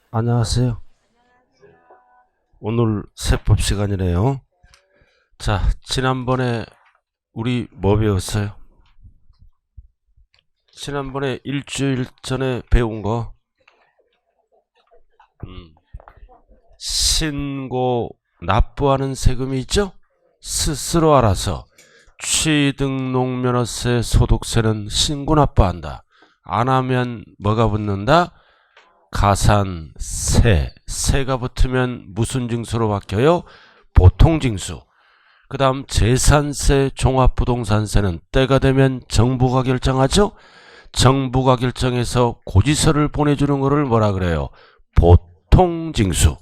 안녕하세요. 오늘 세법 시간이네요. 자, 지난번에 우리 뭐 배웠어요? 지난번에 일주일 전에 배운 거, 신고, 납부하는 세금이 있죠? 스스로 알아서 취등록면허세, 소득세는 신고 납부한다. 안 하면 뭐가 붙는다? 가산세. 세가 붙으면 무슨 징수로 바뀌어요? 보통징수. 그 다음 재산세, 종합부동산세는 때가 되면 정부가 결정하죠? 정부가 결정해서 고지서를 보내주는 거를 뭐라 그래요? 보통징수.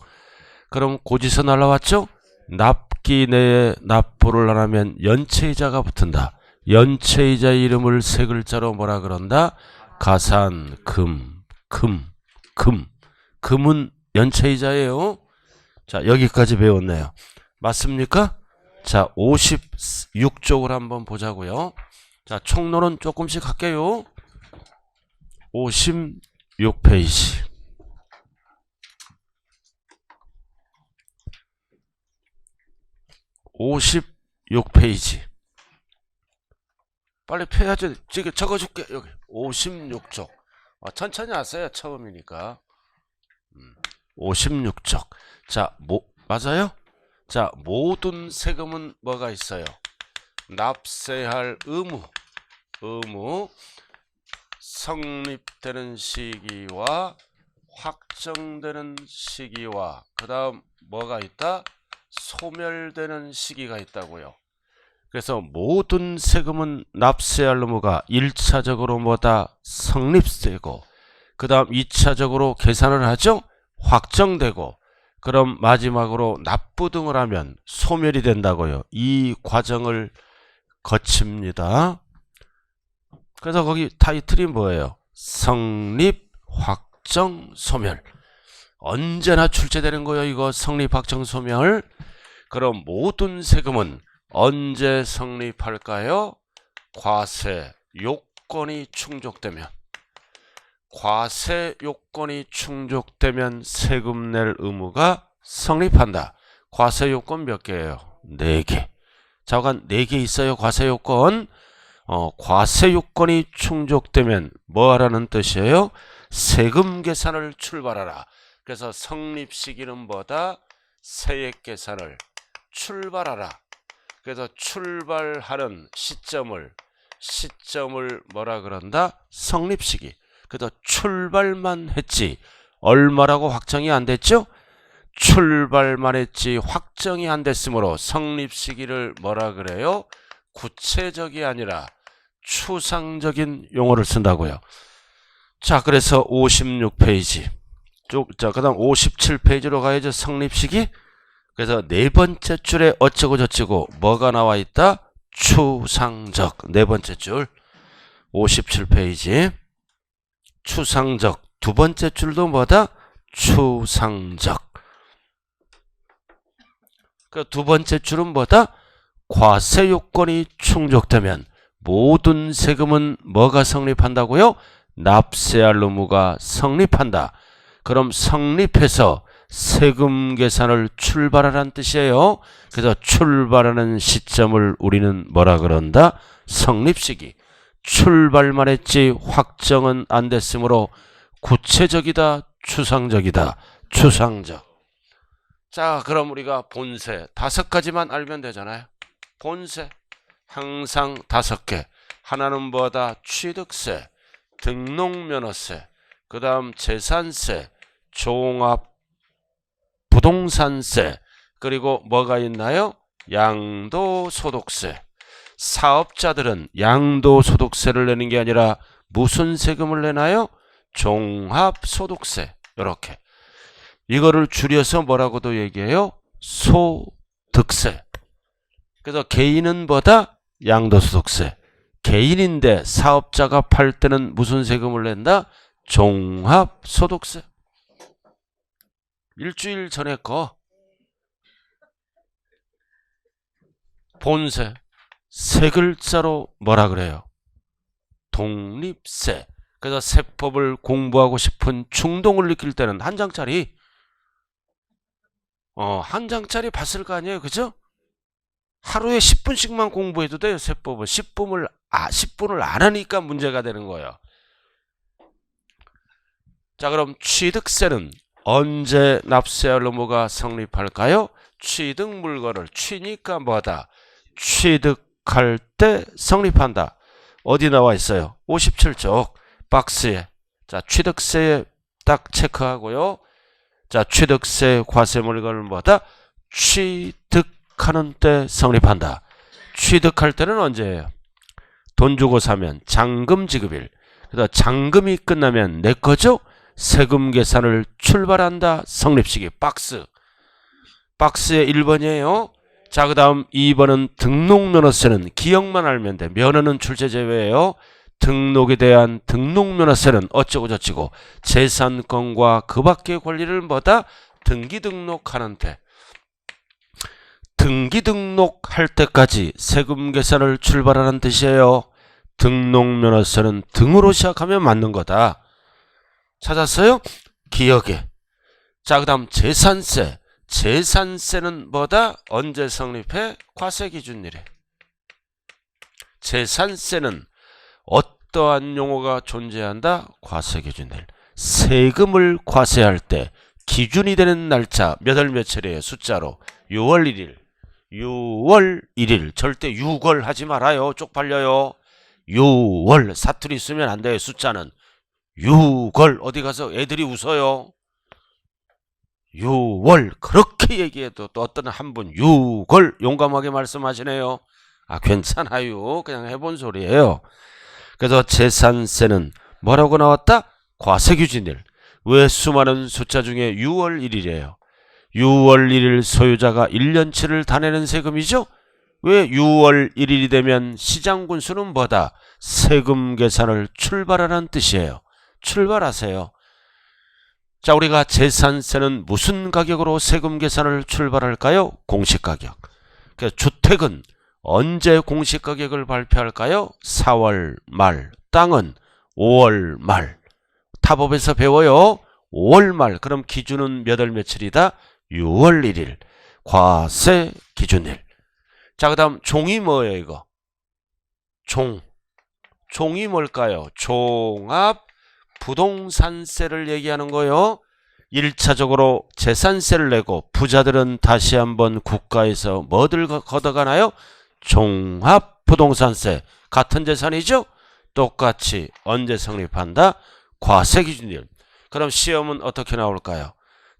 그럼 고지서 날라왔죠? 납기 내에 납부를 안 하면 연체이자가 붙은다. 연체이자의 이름을 세 글자로 뭐라 그런다? 가산금. 금은 연체이자예요. 자, 여기까지 배웠네요. 맞습니까? 자, 56쪽을 한번 보자고요. 자, 총론은 조금씩 할게요. 56페이지. 56페이지. 빨리 펴야지. 지금 적어줄게. 여기 56쪽. 천천히 하세요. 처음이니까. 56쪽. 자, 맞아요? 자, 모든 세금은 뭐가 있어요? 납세할 의무, 성립되는 시기와 확정되는 시기와 그 다음 뭐가 있다? 소멸되는 시기가 있다고요. 그래서 모든 세금은 납세할 의무가 1차적으로 뭐다? 성립되고 그 다음 2차적으로 계산을 하죠? 확정되고 그럼 마지막으로 납부 등을 하면 소멸이 된다고요. 이 과정을 거칩니다. 그래서 거기 타이틀이 뭐예요? 성립, 확정, 소멸. 언제나 출제되는 거예요. 이거 성립, 확정, 소멸. 그럼 모든 세금은 언제 성립할까요? 과세 요건이 충족되면. 과세 요건이 충족되면 세금 낼 의무가 성립한다. 과세 요건 몇 개예요? 4개. 자관 4개 있어요. 과세 요건. 과세 요건이 충족되면 뭐 하라는 뜻이에요? 세금 계산을 출발하라. 그래서 성립 시기는 뭐다? 세액 계산을 출발하라. 그래서 출발하는 시점을 뭐라 그런다? 성립 시기. 그래서 출발만 했지 얼마라고 확정이 안 됐죠? 출발만 했지 확정이 안 됐으므로 성립 시기를 뭐라 그래요? 구체적이 아니라 추상적인 용어를 쓴다고요. 자, 그래서 56페이지. 자, 그 다음 57페이지로 가야죠. 성립 시기. 그래서 네 번째 줄에 어쩌고 저쩌고 뭐가 나와 있다? 추상적. 네 번째 줄 57페이지. 추상적. 두 번째 줄도 뭐다? 추상적. 그 두 번째 줄은 뭐다? 과세 요건이 충족되면 모든 세금은 뭐가 성립한다고요? 납세할 의무가 성립한다. 그럼 성립해서 세금 계산을 출발하라는 뜻이에요. 그래서 출발하는 시점을 우리는 뭐라 그런다? 성립시기. 출발만 했지 확정은 안 됐으므로 구체적이다, 추상적이다. 추상적. 자, 그럼 우리가 본세 5가지만 알면 되잖아요. 본세 항상 5개. 하나는 뭐다? 취득세, 등록면허세, 그 다음 재산세, 종합부동산세, 그리고 뭐가 있나요? 양도소득세. 사업자들은 양도소득세를 내는 게 아니라 무슨 세금을 내나요? 종합소득세. 이렇게. 이거를 줄여서 뭐라고도 얘기해요? 소득세. 그래서 개인은 뭐다? 양도소득세. 개인인데 사업자가 팔 때는 무슨 세금을 낸다? 종합소득세. 일주일 전에 거 본세 세 글자로 뭐라 그래요? 독립세. 그래서 세법을 공부하고 싶은 충동을 느낄 때는 한 장짜리 한 장짜리 봤을 거 아니에요. 그죠? 하루에 10분씩만 공부해도 돼요. 세법을 10분을 안 하니까 문제가 되는 거예요. 자, 그럼 취득세는 언제 납세할 의무가 성립할까요? 취득 물건을 취니까 뭐다? 취득할 때 성립한다. 어디 나와 있어요? 57쪽 박스에. 자, 취득세에 딱 체크하고요. 자, 취득세 과세 물건을 뭐다? 취득하는 때 성립한다. 취득할 때는 언제예요? 돈 주고 사면 잔금 지급일. 그래서 잔금이 끝나면 내 거죠? 세금 계산을 출발한다. 성립시기 박스. 박스의 1번이에요. 자, 그 다음 2번은 등록면허세는 기억만 알면 돼. 면허는 출제 제외예요. 등록에 대한 등록면허세는 어쩌고 저쩌고 재산권과 그 밖의 권리를 뭐다? 등기 등록하는 데. 등기 등록할 때까지 세금 계산을 출발하는 뜻이에요. 등록면허세는 등으로 시작하면 맞는 거다. 찾았어요? 기억에. 자, 그 다음 재산세. 재산세는 뭐다? 언제 성립해? 과세기준일에. 재산세는 어떠한 용어가 존재한다? 과세기준일. 세금을 과세할 때 기준이 되는 날짜 몇 월 며칠이에요? 숫자로 6월 1일. 6월 1일. 절대 6월 하지 말아요. 쪽팔려요. 6월. 사투리 쓰면 안 돼요. 숫자는. 6월. 어디 가서 애들이 웃어요. 6월. 그렇게 얘기해도 또 어떤 한 분 6월 용감하게 말씀하시네요. 아, 괜찮아요. 그냥 해본 소리예요. 그래서 재산세는 뭐라고 나왔다? 과세기준일. 왜 수많은 숫자 중에 6월 1일이에요? 6월 1일 소유자가 1년치를 다 내는 세금이죠? 왜 6월 1일이 되면 시장군수는 뭐다? 세금 계산을 출발하는 뜻이에요. 출발하세요. 자, 우리가 재산세는 무슨 가격으로 세금 계산을 출발할까요? 공시가격. 그래서 주택은 언제 공시가격을 발표할까요? 4월 말. 땅은 5월 말. 타법에서 배워요. 5월 말. 그럼 기준은 몇 월 며칠이다? 6월 1일. 과세 기준일. 자, 그 다음 종이 뭐예요 이거? 종이 뭘까요? 종합 부동산세를 얘기하는 거요. 1차적으로 재산세를 내고 부자들은 다시 한번 국가에서 뭐들 걷어가나요? 종합부동산세. 같은 재산이죠? 똑같이 언제 성립한다? 과세기준일. 그럼 시험은 어떻게 나올까요?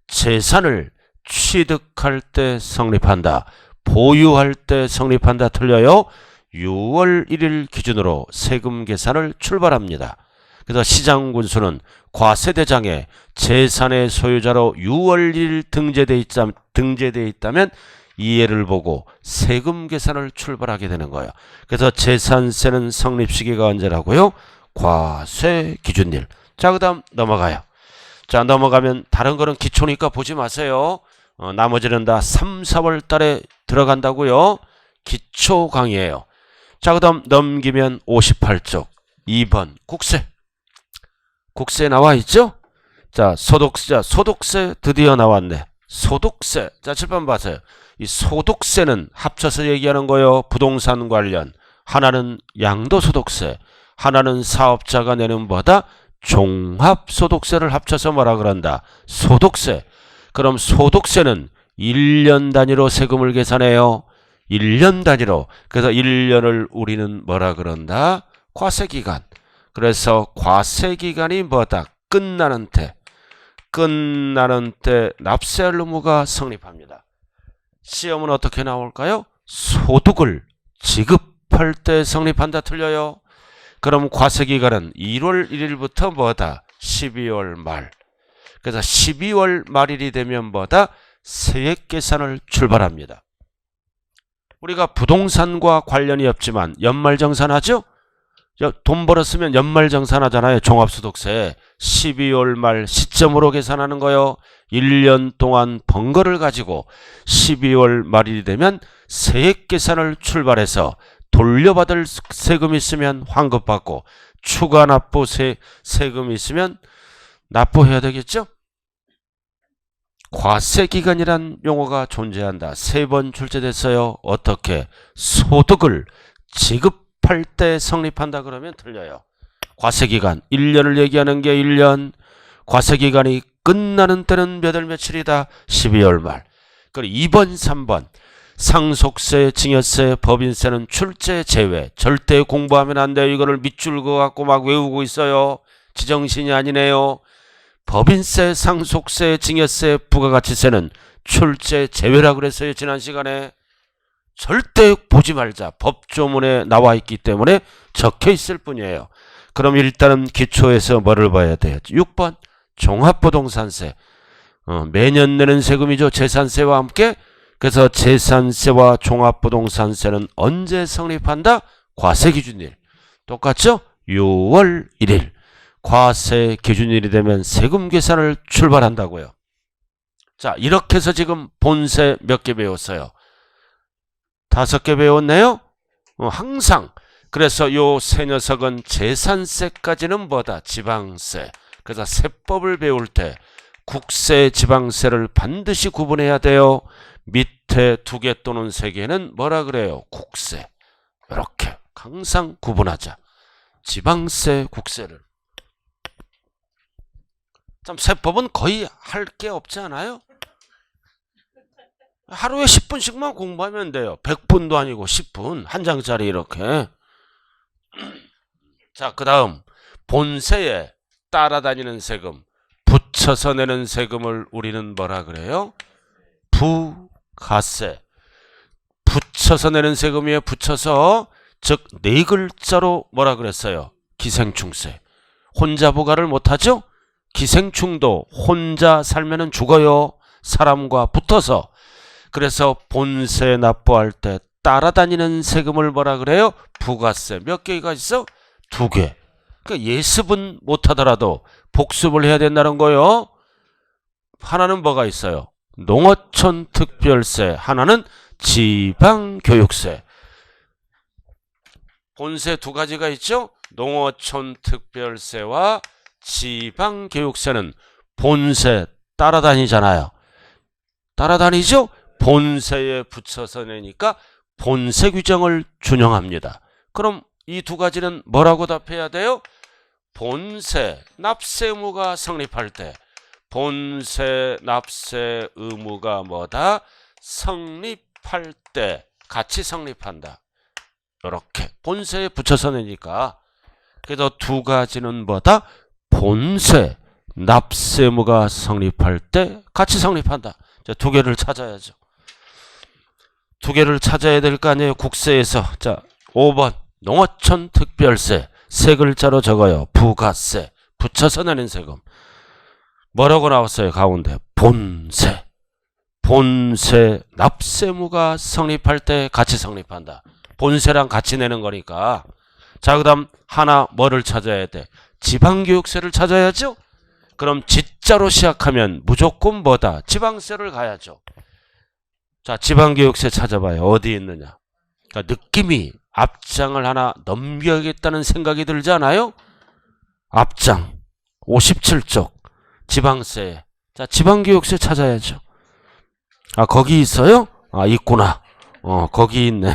재산을 취득할 때 성립한다. 보유할 때 성립한다. 틀려요. 6월 1일 기준으로 세금 계산을 출발합니다. 그래서 시장군수는 과세대장에 재산의 소유자로 6월 1일 등재되어 있다면 이해를 보고 세금 계산을 출발하게 되는 거예요. 그래서 재산세는 성립 시기가 언제라고요? 과세기준일. 자, 그 다음 넘어가요. 자, 넘어가면 다른 거는 기초니까 보지 마세요. 나머지는 다 3, 4월 달에 들어간다고요. 기초 강의예요. 자, 그 다음 넘기면 58쪽 2번 국세. 국세 나와 있죠? 자, 소득세 드디어 나왔네. 소득세. 자, 7번 봐세요. 이 소득세는 합쳐서 얘기하는 거예요. 부동산 관련. 하나는 양도소득세, 하나는 사업자가 내는 뭐다? 종합소득세를 합쳐서 뭐라 그런다? 소득세. 그럼 소득세는 1년 단위로 세금을 계산해요. 1년 단위로. 그래서 1년을 우리는 뭐라 그런다? 과세기간. 그래서 과세기간이 뭐다? 끝나는 때 납세할 의무가 성립합니다. 시험은 어떻게 나올까요? 소득을 지급할 때 성립한다. 틀려요. 그럼 과세기간은 1월 1일부터 뭐다? 12월 말. 그래서 12월 말일이 되면 뭐다? 세액계산을 출발합니다. 우리가 부동산과 관련이 없지만 연말정산하죠? 돈 벌었으면 연말정산하잖아요. 종합소득세. 12월 말 시점으로 계산하는 거요. 1년 동안 번 거를 가지고 12월 말일이 되면 세액계산을 출발해서 돌려받을 세금 있으면 환급받고 추가 납부 세금이 있으면 납부해야 되겠죠? 과세기간이란 용어가 존재한다. 3번 출제됐어요. 어떻게? 소득을 지급할 때 성립한다 그러면 틀려요. 과세기간 1년을 얘기하는 게 1년, 과세기간이 끝나는 때는 몇 월 며칠이다? 12월 말. 그리고 2번, 3번 상속세, 증여세, 법인세는 출제 제외. 절대 공부하면 안 돼요. 이거를 밑줄 그어갖고 막 외우고 있어요. 지정신이 아니네요. 법인세, 상속세, 증여세, 부가가치세는 출제 제외라 그랬어요. 지난 시간에. 절대 보지 말자. 법조문에 나와 있기 때문에 적혀 있을 뿐이에요. 그럼 일단은 기초에서 뭐를 봐야 돼요? 6번 종합부동산세. 매년 내는 세금이죠. 재산세와 함께. 그래서 재산세와 종합부동산세는 언제 성립한다? 과세기준일. 똑같죠? 6월 1일. 과세기준일이 되면 세금 계산을 출발한다고요. 자, 이렇게 해서 지금 본세 몇 개 배웠어요? 5개 배웠네요? 항상. 그래서 요 세 녀석은 재산세까지는 뭐다? 지방세. 그래서 세법을 배울 때 국세, 지방세를 반드시 구분해야 돼요. 밑에 2개 또는 3개는 뭐라 그래요? 국세. 이렇게 항상 구분하자. 지방세, 국세를. 참 세법은 거의 할 게 없지 않아요? 하루에 10분씩만 공부하면 돼요. 100분도 아니고 10분. 한 장짜리 이렇게. 자, 그 다음 본세에 따라다니는 세금, 붙여서 내는 세금을 우리는 뭐라 그래요? 부가세. 붙여서 내는 세금이에요. 붙여서. 즉 4글자로 뭐라 그랬어요? 기생충세. 혼자 부과를 못하죠? 기생충도 혼자 살면은 죽어요. 사람과 붙어서. 그래서 본세 납부할 때 따라다니는 세금을 뭐라 그래요? 부가세. 몇 개가 있어? 2개. 그러니까 예습은 못하더라도 복습을 해야 된다는 거요. 하나는 뭐가 있어요? 농어촌 특별세. 하나는 지방교육세. 본세 2가지가 있죠? 농어촌 특별세와 지방교육세는 본세 따라다니잖아요. 따라다니죠? 본세에 붙여서 내니까 본세 규정을 준용합니다. 그럼 이 2가지는 뭐라고 답해야 돼요? 본세 납세 의무가 성립할 때. 본세 납세 의무가 뭐다? 성립할 때 같이 성립한다. 이렇게 본세에 붙여서 내니까. 그래서 2가지는 뭐다? 본세 납세 의무가 성립할 때 같이 성립한다. 자, 2개를 찾아야죠. 2개를 찾아야 될 거 아니에요. 국세에서. 자, 5번 농어촌 특별세. 3글자로 적어요. 부가세. 붙여서 내는 세금. 뭐라고 나왔어요? 가운데 본세. 본세 납세 의무가 성립할 때 같이 성립한다. 본세랑 같이 내는 거니까. 자, 그 다음 하나 뭐를 찾아야 돼? 지방교육세를 찾아야죠. 그럼 지자로 시작하면 무조건 뭐다? 지방세를 가야죠. 자, 지방교육세 찾아봐요. 어디 있느냐? 그러니까 느낌이 앞장을 하나 넘겨야겠다는 생각이 들지 않아요? 앞장 57쪽 지방세. 자, 지방교육세 찾아야죠. 아, 거기 있어요? 아, 있구나. 거기 있네.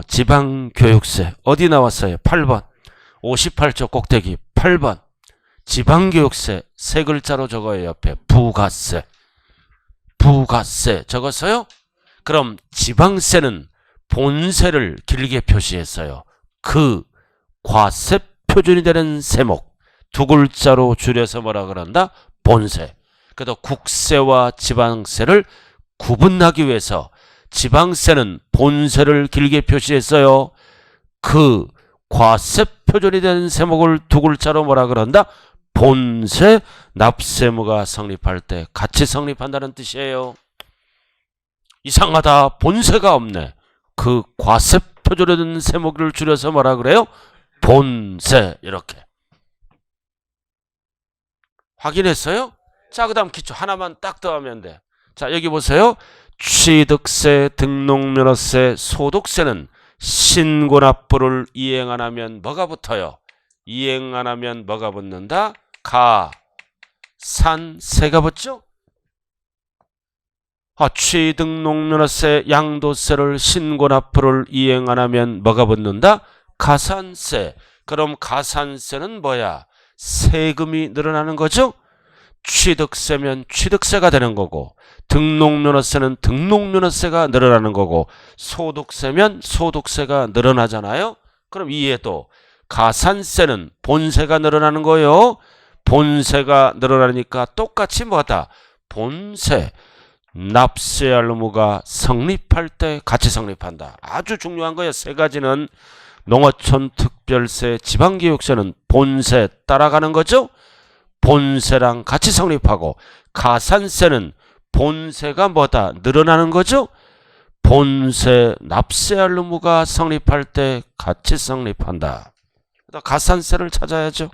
지방교육세. 어디 나왔어요? 8번. 58쪽 꼭대기 8번. 지방교육세 3글자로 적어요. 옆에 부가세. 부가세 적었어요? 그럼 지방세는 본세를 길게 표시했어요. 그 과세 표준이 되는 세목 2글자로 줄여서 뭐라 그런다? 본세. 그래도 국세와 지방세를 구분하기 위해서 지방세는 본세를 길게 표시했어요. 그 과세 표준이 되는 세목을 2글자로 뭐라 그런다? 본세 납세 의무가 성립할 때 같이 성립한다는 뜻이에요. 이상하다. 본세가 없네. 그 과세 표준이 되는 세목을 줄여서 뭐라 그래요? 본세. 이렇게 확인했어요? 자, 그 다음 기초 하나만 딱 더하면 돼. 자, 여기 보세요. 취득세, 등록면허세, 소득세는 신고납부를 이행 안 하면 뭐가 붙어요? 이행 안 하면 뭐가 붙는다? 가산세가 붙죠? 취등록면허세, 양도세를 신고납부를 이행 안 하면 뭐가 붙는다? 가산세. 그럼 가산세는 뭐야? 세금이 늘어나는 거죠? 취득세면 취득세가 되는 거고, 등록면허세는 등록면허세가 늘어나는 거고, 소득세면 소득세가 늘어나잖아요. 그럼 이해도 가산세는 본세가 늘어나는 거예요. 본세가 늘어나니까 똑같이 뭐다? 본세, 납세할 의무가 성립할 때 같이 성립한다. 아주 중요한 거예요. 세 가지는 농어촌 특별세, 지방교육세는 본세 따라가는 거죠. 본세랑 같이 성립하고, 가산세는 본세가 뭐다? 늘어나는 거죠. 본세, 납세할 의무가 성립할 때 같이 성립한다. 가산세를 찾아야죠.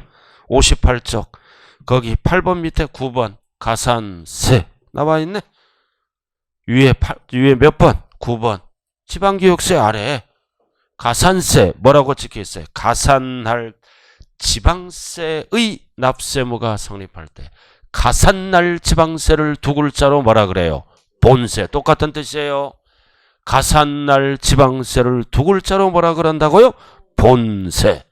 58쪽 거기 8번 밑에 9번 가산세 나와 있네. 위에 몇 번? 9번. 지방교육세 아래 가산세 뭐라고 찍혀 있어요? 가산할 지방세의 납세무가 성립할 때 가산날 지방세를 두 글자로 뭐라 그래요? 본세. 똑같은 뜻이에요. 가산날 지방세를 두 글자로 뭐라 그런다고요? 본세.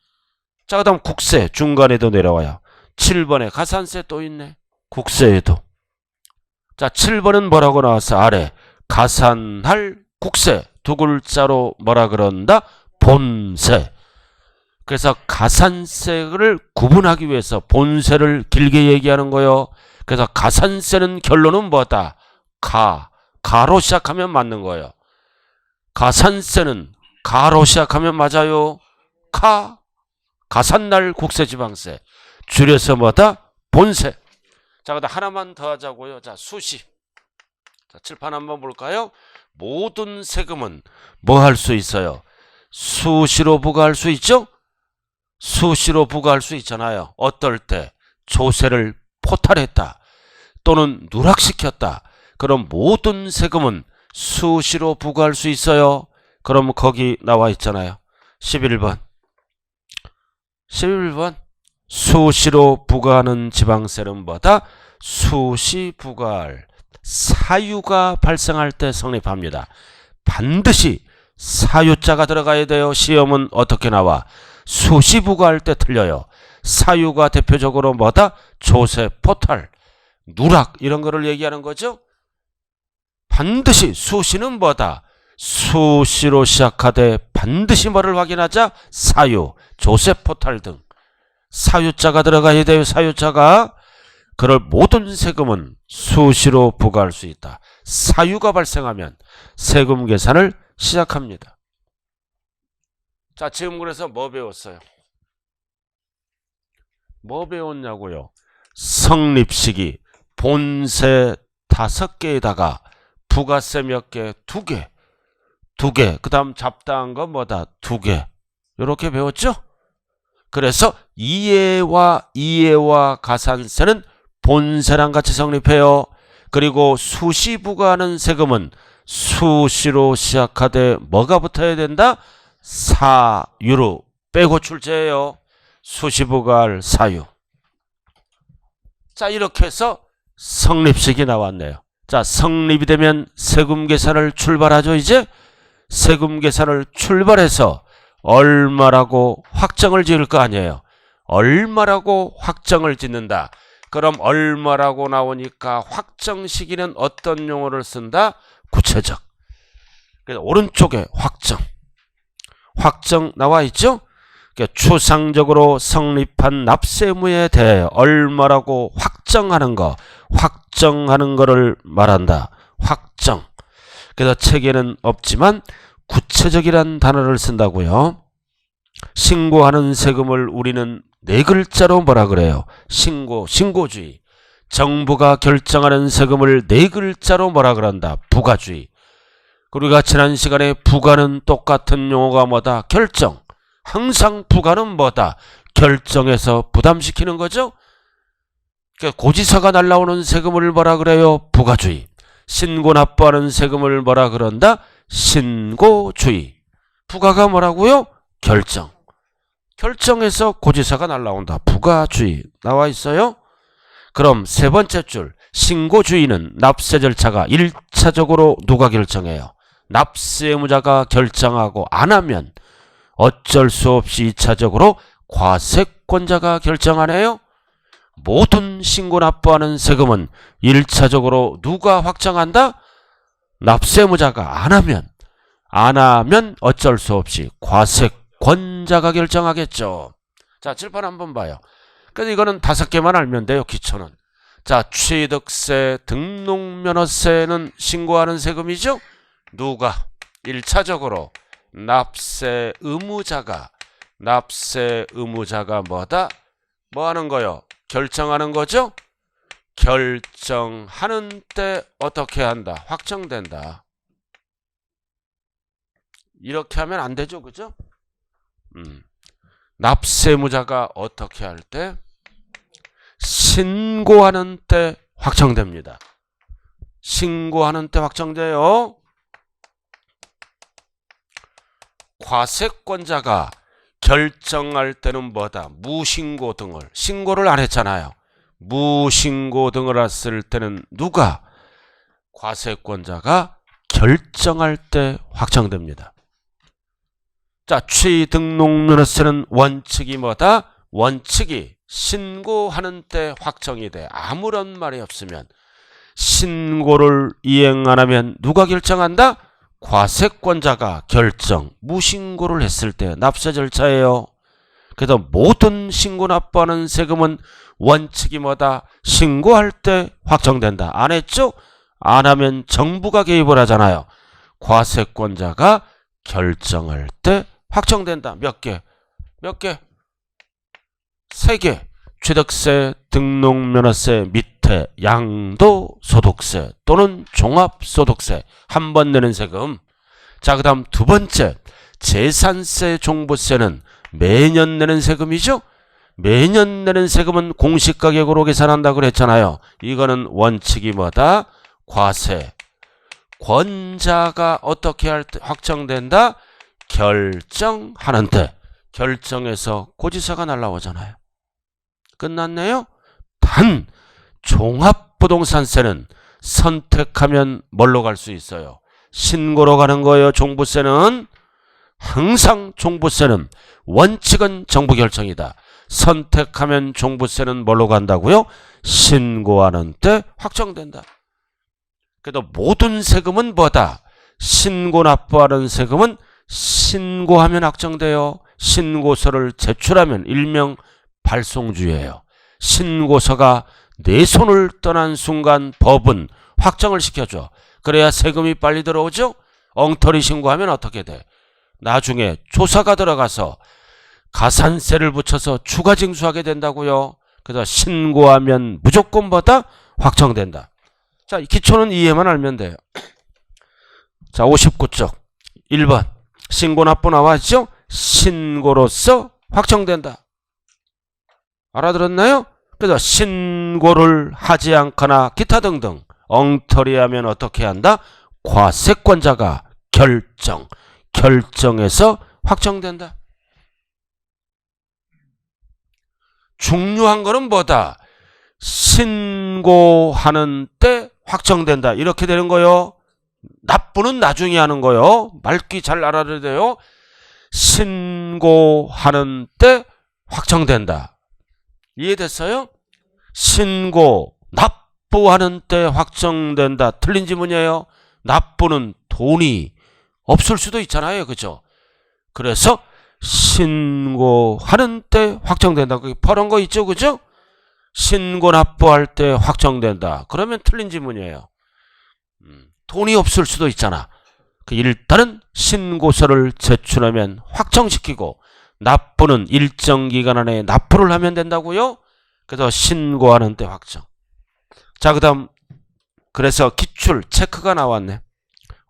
자, 그 다음 국세 중간에도 내려와요. 7번에 가산세 또 있네. 국세에도. 자, 7번은 뭐라고 나왔어? 아래 가산할 국세 두 글자로 뭐라 그런다? 본세. 그래서 가산세를 구분하기 위해서 본세를 길게 얘기하는 거예요. 그래서 가산세는 결론은 뭐다? 가로 시작하면 맞는 거예요. 가산세는 가로 시작하면 맞아요. 가산날 국세지방세. 줄여서 뭐다? 본세. 자, 그다음 하나만 더 하자고요. 자, 수시. 자, 칠판 한번 볼까요? 모든 세금은 뭐 할 수 있어요? 수시로 부과할 수 있죠? 수시로 부과할 수 있잖아요. 어떨 때? 조세를 포탈했다. 또는 누락시켰다. 그럼 모든 세금은 수시로 부과할 수 있어요. 그럼 거기 나와 있잖아요. 11번. 11번. 수시로 부과하는 지방세는 뭐다? 수시 부과할 사유가 발생할 때 성립합니다. 반드시 사유자가 들어가야 돼요. 시험은 어떻게 나와? 수시 부과할 때 틀려요. 사유가 대표적으로 뭐다? 조세, 포탈, 누락 이런 거를 얘기하는 거죠. 반드시 수시는 뭐다? 수시로 시작하되 반드시 뭐를 확인하자? 사유, 조세, 포탈 등 사유자가 들어가야 돼요. 사유자가. 그럴 모든 세금은 수시로 부과할 수 있다. 사유가 발생하면 세금 계산을 시작합니다. 자, 지금 그래서 뭐 배웠어요? 뭐 배웠냐고요? 성립시기 본세 5개에다가 부가세 몇 개? 2개. 2개. 그 다음 잡다한 거 뭐다? 2개. 이렇게 배웠죠? 그래서 이해와 가산세는 본세랑 같이 성립해요. 그리고 수시 부과하는 세금은 수시로 시작하되 뭐가 붙어야 된다? 사유로 빼고 출제해요. 수시 부과할 사유. 자, 이렇게 해서 성립식이 나왔네요. 자, 성립이 되면 세금 계산을 출발하죠. 이제 세금 계산을 출발해서 얼마라고 확정을 지을 거 아니에요. 얼마라고 확정을 짓는다. 그럼 얼마라고 나오니까 확정 시기는 어떤 용어를 쓴다? 구체적. 그래서 오른쪽에 확정 나와 있죠? 그러니까 추상적으로 성립한 납세의무에 대해 얼마라고 확정하는 거를 말한다. 확정. 그래서 책에는 없지만 구체적이란 단어를 쓴다고요. 신고하는 세금을 우리는 4글자로 뭐라 그래요? 신고주의. 정부가 결정하는 세금을 4글자로 뭐라 그런다? 부가주의. 우리가 지난 시간에 부가는 똑같은 용어가 뭐다? 결정. 항상 부가는 뭐다? 결정해서 부담시키는 거죠. 그러니까 고지서가 날라오는 세금을 뭐라 그래요? 부가주의. 신고 납부하는 세금을 뭐라 그런다? 신고주의. 부가가 뭐라고요? 결정. 결정해서 고지서가 날라온다. 부가주의 나와 있어요. 그럼 세 번째 줄 신고주의는 납세 절차가 1차적으로 누가 결정해요? 납세 의무자가 결정하고 안 하면 어쩔 수 없이 2차적으로 과세권자가 결정하네요. 모든 신고 납부하는 세금은 1차적으로 누가 확정한다? 납세 의무자가 안 하면 어쩔 수 없이 과세권자가 결정하겠죠. 자, 칠판 한번 봐요. 그래서 이거는 5개만 알면 돼요. 기초는. 자, 취득세, 등록면허세는 신고하는 세금이죠. 누가? 1차적으로 납세 의무자가 뭐다? 뭐 하는 거요? 결정하는 거죠? 결정하는 때 어떻게 한다? 확정된다. 이렇게 하면 안 되죠. 그죠? 납세 의무자가 어떻게 할 때? 신고하는 때 확정됩니다. 신고하는 때 확정돼요. 과세권자가 결정할 때는 뭐다? 무신고 등을. 신고를 안 했잖아요. 무신고 등을 했을 때는 누가? 과세권자가 결정할 때 확정됩니다. 자, 취등록면허세는 원칙이 뭐다? 원칙이 신고하는 때 확정이 돼. 아무런 말이 없으면. 신고를 이행 안 하면 누가 결정한다? 과세권자가 결정. 무신고를 했을 때 납세 절차예요. 그래서 모든 신고 납부하는 세금은 원칙이 뭐다? 신고할 때 확정된다. 안 했죠? 안 하면 정부가 개입을 하잖아요. 과세권자가 결정할 때 확정된다. 몇 개? 3개. 취득세, 등록면허세 밑에 양도소득세 또는 종합소득세 한 번 내는 세금. 자, 그 다음 두 번째 재산세, 종부세는 매년 내는 세금이죠. 매년 내는 세금은 공시가격으로 계산한다 그랬잖아요. 이거는 원칙이 뭐다? 과세권자가 어떻게 할 때 확정된다? 결정하는 때. 결정해서 고지서가 날라오잖아요. 끝났네요. 단 종합부동산세는 선택하면 뭘로 갈 수 있어요? 신고로 가는 거예요. 종부세는 항상 종부세는 원칙은 정부 결정이다. 선택하면 종부세는 뭘로 간다고요? 신고하는 때 확정된다. 그래도 모든 세금은 뭐다? 신고 납부하는 세금은 신고하면 확정돼요. 신고서를 제출하면 일명 발송주의예요. 신고서가 내 손을 떠난 순간 법은 확정을 시켜줘. 그래야 세금이 빨리 들어오죠. 엉터리 신고하면 어떻게 돼? 나중에 조사가 들어가서 가산세를 붙여서 추가 징수하게 된다고요. 그래서 신고하면 무조건 뭐다? 확정된다. 자, 기초는 이해만 알면 돼요. 자, 59쪽 1번 신고 납부 나왔죠? 신고로서 확정된다. 알아들었나요? 그래서 신고를 하지 않거나 기타 등등 엉터리하면 어떻게 한다? 과세권자가 결정해서 확정된다. 중요한 거는 뭐다? 신고하는 때 확정된다. 이렇게 되는 거요. 납부는 나중에 하는 거요. 말귀 잘 알아야 돼요. 신고하는 때 확정된다. 이해됐어요? 신고, 납부하는 때 확정된다. 틀린 지문이에요. 납부는 돈이 없을 수도 있잖아요. 그죠? 그래서 신고하는 때 확정된다. 그게 퍼런 거 있죠. 그죠? 신고 납부할 때 확정된다. 그러면 틀린 지문이에요. 돈이 없을 수도 있잖아. 일단은 신고서를 제출하면 확정시키고 납부는 일정 기간 안에 납부를 하면 된다고요. 그래서 신고하는 때 확정. 자, 그 다음 그래서 기출 체크가 나왔네.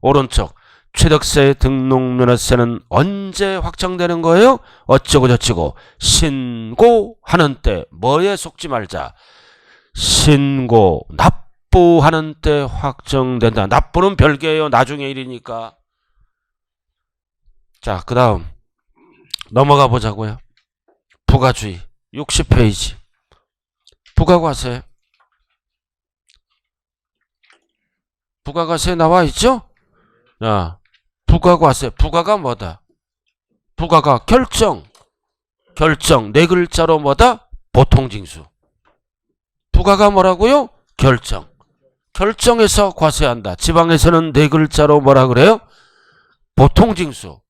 오른쪽 취득세, 등록면허세는 언제 확정되는 거예요? 어쩌고 저쩌고. 신고하는 때. 뭐에 속지 말자. 신고, 납부하는 때 확정된다. 납부는 별개예요. 나중에 일이니까. 자, 그 다음 넘어가 보자고요. 부가주의 60페이지. 부가과세. 부가과세 나와 있죠? 자, 부가과세. 부가가 뭐다? 부가가 결정. 네 글자로 뭐다? 보통징수. 부가가 뭐라고요? 결정. 결정해서 과세한다. 지방에서는 네 글자로 뭐라 그래요? 보통징수.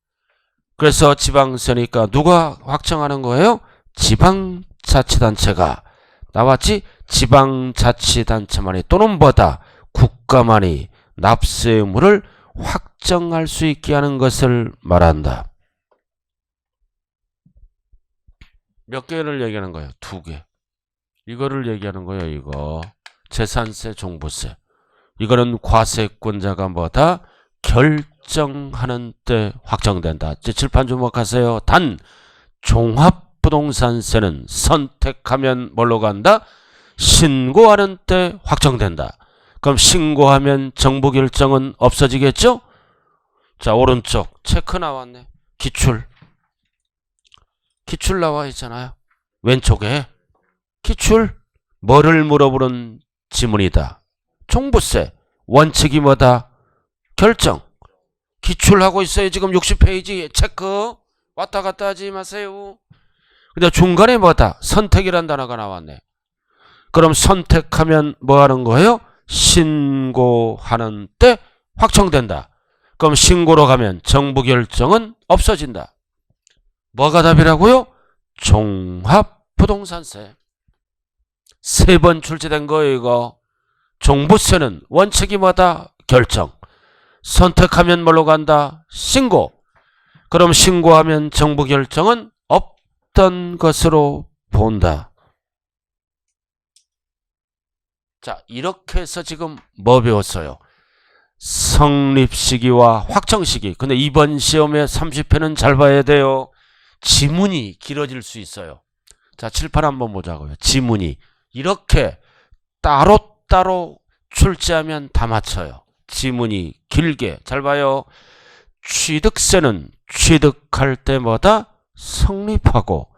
그래서 지방세니까 누가 확정하는 거예요? 지방자치단체가. 나왔지? 지방자치단체만이 또는 뭐다? 국가만이 납세 의무를 확정할 수 있게 하는 것을 말한다. 몇 개를 얘기하는 거예요? 2개. 이거를 얘기하는 거예요. 이거 재산세, 종부세. 이거는 과세권자가 뭐다? 결정하는 때 확정된다. 이제 칠판 주목하세요. 단 종합부동산세는 선택하면 뭘로 간다? 신고하는 때 확정된다. 그럼 신고하면 정부 결정은 없어지겠죠? 자, 오른쪽 체크 나왔네. 기출 나와 있잖아요. 왼쪽에 기출. 뭐를 물어보는 지문이다. 종부세. 원칙이 뭐다? 결정. 기출하고 있어요. 지금 60페이지 체크. 왔다 갔다 하지 마세요. 근데 중간에 뭐다? 선택이란 단어가 나왔네. 그럼 선택하면 뭐 하는 거예요? 신고하는 때 확정된다. 그럼 신고로 가면 정부 결정은 없어진다. 뭐가 답이라고요? 종합부동산세. 3번 출제된 거예요. 이거. 종부세는 원칙이 뭐다? 결정. 선택하면 뭘로 간다? 신고. 그럼 신고하면 정부 결정은 없던 것으로 본다. 자, 이렇게 해서 지금 뭐 배웠어요? 성립시기와 확정시기. 근데 이번 시험에 30회는 잘 봐야 돼요. 지문이 길어질 수 있어요. 자, 칠판 한번 보자고요. 지문이 이렇게 따로따로 출제하면 다 맞춰요. 지문이 길게. 잘 봐요. 취득세는 취득할 때 뭐다? 성립하고.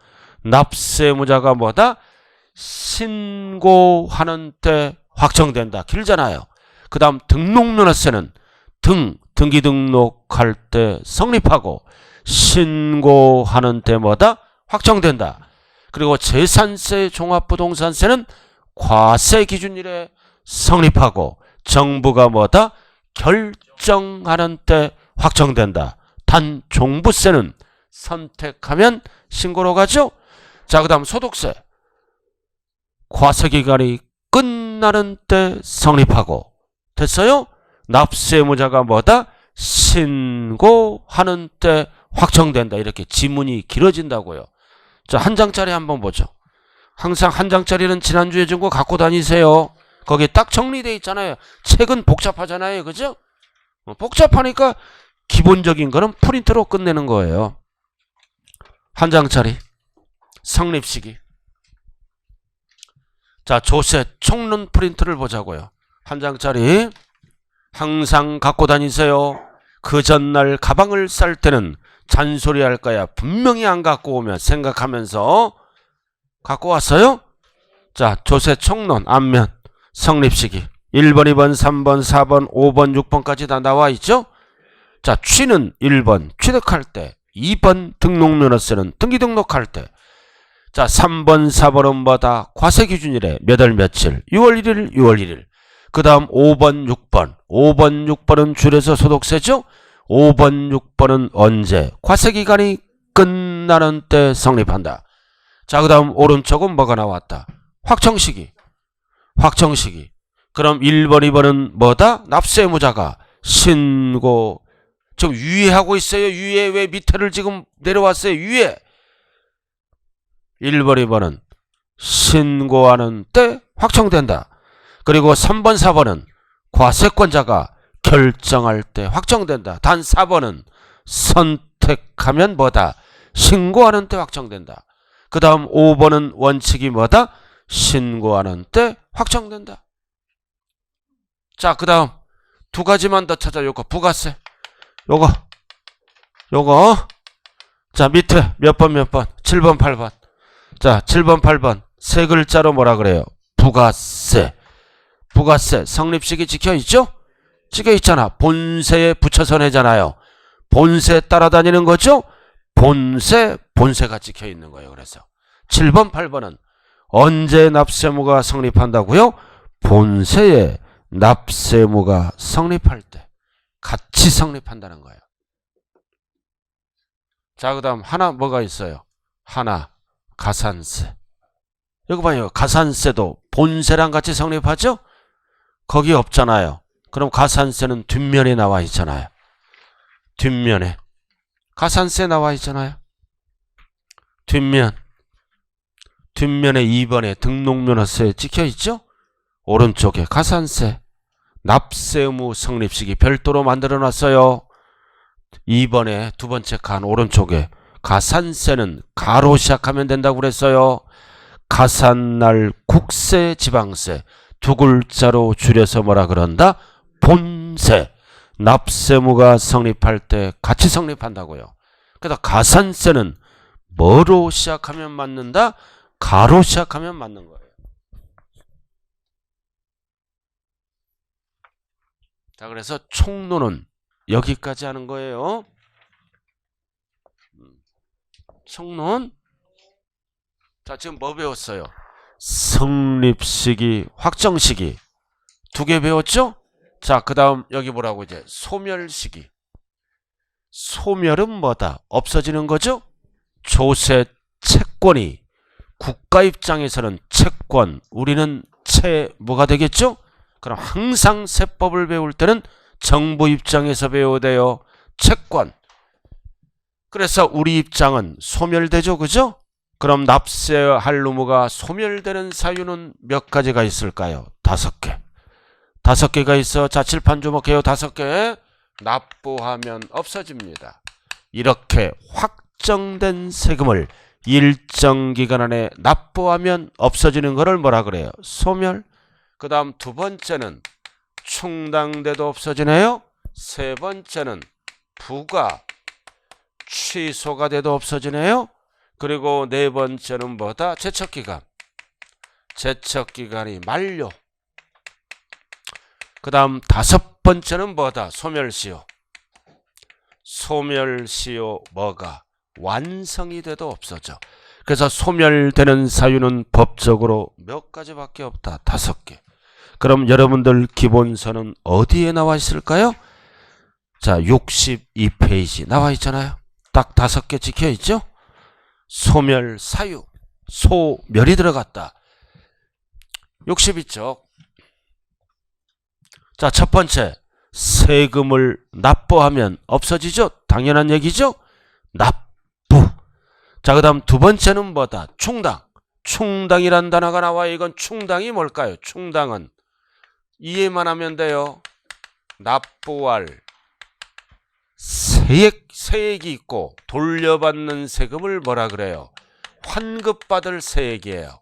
납세의무자가 뭐다? 신고하는 때 확정된다. 길잖아요. 그 다음 등록면허세는 등기 등록할 때 성립하고 신고하는 때 뭐다? 확정된다. 그리고 재산세, 종합부동산세는 과세 기준일에 성립하고 정부가 뭐다? 결정하는 때 확정된다. 단 종부세는 선택하면 신고로 가죠. 자, 그 다음 소득세. 과세기간이 끝나는 때 성립하고. 됐어요? 납세의무자가 뭐다? 신고하는 때 확정된다. 이렇게 지문이 길어진다고요. 자, 한 장짜리 한번 보죠. 항상 한 장짜리는 지난주에 준 거 갖고 다니세요. 거기에 딱 정리되어 있잖아요. 책은 복잡하잖아요. 그죠? 복잡하니까 기본적인 거는 프린트로 끝내는 거예요. 한 장짜리. 성립시기. 자, 조세 총론 프린트를 보자고요. 한 장짜리. 항상 갖고 다니세요. 그 전날 가방을 쌀 때는 잔소리 할 거야. 분명히 안 갖고 오면 생각하면서 갖고 왔어요? 자, 조세 총론 앞면 성립시기 1번, 2번, 3번, 4번, 5번, 6번까지 다 나와 있죠? 자, 취는 1번 취득할 때, 2번 등록면허세는 등기 등록할 때. 자, 3번, 4번은 뭐다? 과세기준일에 몇 월 며칠? 6월 1일, 6월 1일. 그 다음 5번, 6번. 5번, 6번은 줄여서 소득세죠? 5번, 6번은 언제? 과세기간이 끝나는 때 성립한다. 자, 그 다음 오른쪽은 뭐가 나왔다? 확정시기. 확정시기. 그럼 1번, 2번은 뭐다? 납세의무자가 신고. 지금 유예하고 있어요. 유예. 왜 밑에를 지금 내려왔어요? 유예. 1번, 2번은 신고하는 때 확정된다. 그리고 3번, 4번은 과세권자가 결정할 때 확정된다. 단 4번은 선택하면 뭐다? 신고하는 때 확정된다. 그 다음 5번은 원칙이 뭐다? 신고하는 때 확정된다. 자, 그 다음 두 가지만 더 찾아. 요거 부가세. 요거. 자, 밑에 몇 번? 7번, 8번. 자, 7번, 8번. 세 글자로 뭐라 그래요? 부가세. 부가세. 성립식이 찍혀있죠? 찍혀있잖아. 본세에 붙여서 내잖아요. 본세 따라다니는 거죠? 본세가 찍혀있는 거예요. 그래서 7번, 8번은 언제 납세무가 성립한다고요? 본세에 납세무가 성립할 때 같이 성립한다는 거예요. 자, 그 다음 하나 뭐가 있어요? 하나 가산세. 여기 봐요. 가산세도 본세랑 같이 성립하죠? 거기 없잖아요. 그럼 가산세는 뒷면에 나와 있잖아요. 뒷면에 가산세 나와 있잖아요. 뒷면에 2번에 등록면허세에 찍혀있죠? 오른쪽에 가산세 납세의무 성립식이 별도로 만들어놨어요. 2번에 두 번째 칸 오른쪽에 가산세는 가로 시작하면 된다고 그랬어요. 가산날 국세 지방세 두 글자로 줄여서 뭐라 그런다? 본세. 납세무가 성립할 때 같이 성립한다고요. 그래서 가산세는 뭐로 시작하면 맞는다? 가로 시작하면 맞는 거예요. 자, 그래서 총론은 여기까지 하는 거예요. 총론. 자, 지금 뭐 배웠어요? 성립시기, 확정시기 두 개 배웠죠? 자, 그 다음 여기 뭐라고 이제 소멸시기. 소멸은 뭐다? 없어지는 거죠? 조세 채권이 국가 입장에서는 채권, 우리는 채무가 되겠죠? 그럼 항상 세법을 배울 때는 정부 입장에서 배워야 돼요. 채권. 그래서 우리 입장은 소멸되죠, 그죠? 그럼 납세할 의무가 소멸되는 사유는 몇 가지가 있을까요? 5개. 5개가 있어. 자, 칠판 주목해요. 5개. 납부하면 없어집니다. 이렇게 확정된 세금을 일정 기간 안에 납부하면 없어지는 거를 뭐라 그래요? 소멸. 그 다음 두 번째는 충당돼도 없어지네요. 세 번째는 부과 취소가 돼도 없어지네요. 그리고 네 번째는 뭐다? 제척기간. 제척기간이 만료. 그 다음 5번째는 뭐다? 소멸시효. 소멸시효 뭐가? 완성이 돼도 없어져. 그래서 소멸되는 사유는 법적으로 몇 가지밖에 없다. 5개. 그럼 여러분들 기본서는 어디에 나와 있을까요? 자, 62페이지 나와 있잖아요. 딱 5개 찍혀 있죠? 소멸 사유, 소멸이 들어갔다. 62쪽. 자, 첫 번째, 세금을 납부하면 없어지죠? 당연한 얘기죠? 납부. 자, 그 다음 두 번째는 뭐다? 충당. 충당이란 단어가 나와요. 이건 충당이 뭘까요? 충당은 이해만 하면 돼요. 납부할 세액이 있고 돌려받는 세금을 뭐라 그래요? 환급받을 세액이에요.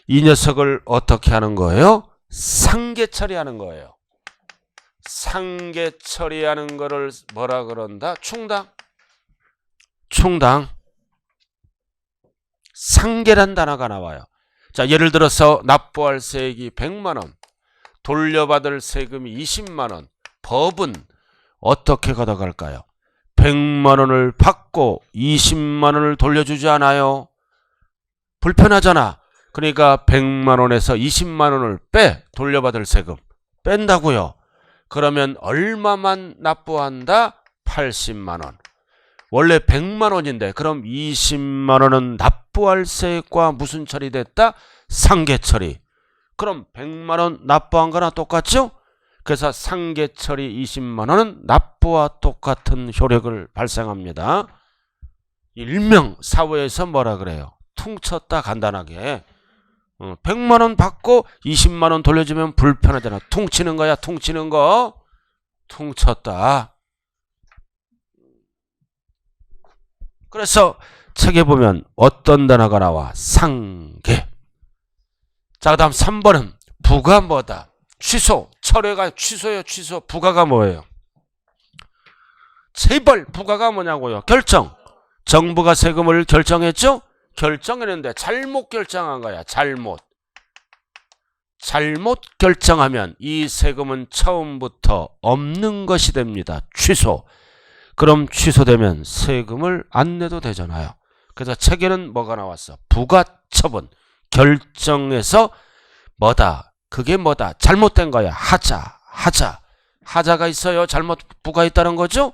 이 녀석을 어떻게 하는 거예요? 상계 처리하는 거예요. 상계 처리하는 거를 뭐라 그런다? 충당. 충당. 상계란 단어가 나와요. 자, 예를 들어서 납부할 세액이 100만 원, 돌려받을 세금이 20만 원. 법은 어떻게 걷어갈까요? 100만 원을 받고 20만 원을 돌려주지 않아요. 불편하잖아. 그러니까 100만 원에서 20만 원을 돌려받을 세금 뺀다고요. 그러면 얼마만 납부한다? 80만 원. 원래 100만 원인데 그럼 20만 원은 납부할 세액과 무슨 처리됐다? 상계 처리. 그럼 100만 원 납부한 거나 똑같죠? 그래서 상계 처리 20만 원은 납부와 똑같은 효력을 발생합니다. 일명 사회에서 뭐라 그래요? 퉁쳤다. 간단하게 100만 원 받고 20만 원 돌려주면 불편하잖아. 퉁치는 거야. 퉁치는 거. 퉁쳤다. 그래서 책에 보면 어떤 단어가 나와? 상계. 자, 그 다음 3번은 부가 뭐다? 취소. 철회가 취소예요. 취소. 부가가 뭐예요? 체벌. 부가가 뭐냐고요? 결정. 정부가 세금을 결정했죠? 결정했는데 잘못 결정한 거야. 잘못 결정하면 이 세금은 처음부터 없는 것이 됩니다. 취소. 그럼 취소되면 세금을 안 내도 되잖아요. 그래서 책에는 뭐가 나왔어? 부가처분. 결정해서 뭐다? 그게 뭐다? 잘못된 거야. 하자가 있어요. 잘못 부가 있다는 거죠.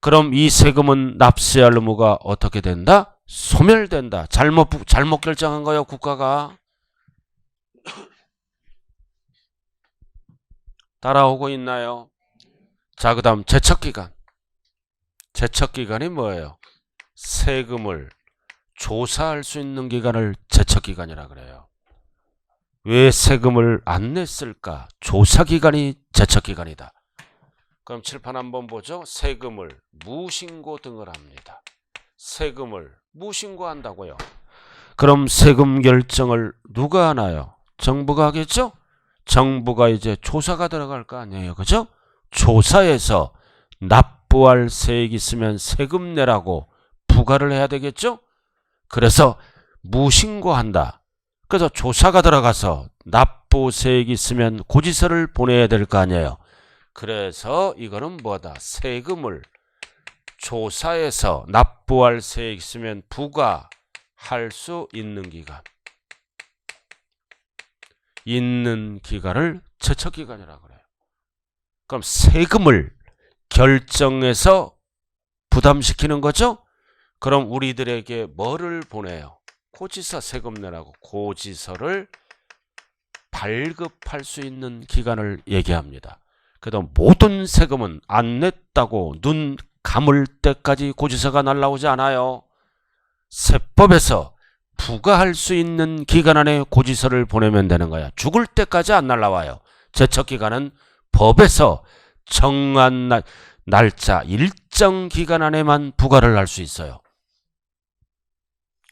그럼 이 세금은 납세할 의무가 어떻게 된다? 소멸된다. 잘못 결정한 거예요. 국가가. 따라오고 있나요? 자, 그 다음 제척기간. 제척기간이 뭐예요? 세금을 조사할 수 있는 기간을 제척기간이라 그래요. 왜 세금을 안 냈을까? 조사기간이 제척기간이다. 그럼 칠판 한번 보죠. 세금을 무신고 등을 합니다. 세금을 무신고한다고요. 그럼 세금 결정을 누가 하나요? 정부가 하겠죠? 정부가 이제 조사가 들어갈 거 아니에요. 그죠? 조사해서 납부할 세액이 있으면 세금 내라고 부과를 해야 되겠죠? 그래서 무신고한다. 그래서 조사가 들어가서 납부 세액이 있으면 고지서를 보내야 될 거 아니에요. 그래서 이거는 뭐다? 세금을 조사해서 납부할 세액이 있으면 부과할 수 있는 기간. 있는 기간을 제척기간이라고 그래요. 그럼 세금을 결정해서 부담시키는 거죠? 그럼 우리들에게 뭐를 보내요? 고지서 세금 내라고 고지서를 발급할 수 있는 기간을 얘기합니다. 그래도 모든 세금은 안 냈다고 눈 감을 때까지 고지서가 날라오지 않아요. 세법에서 부과할 수 있는 기간 안에 고지서를 보내면 되는 거야. 죽을 때까지 안 날라와요. 제척기간은 법에서 정한 날짜 일정 기간 안에만 부과를 할 수 있어요.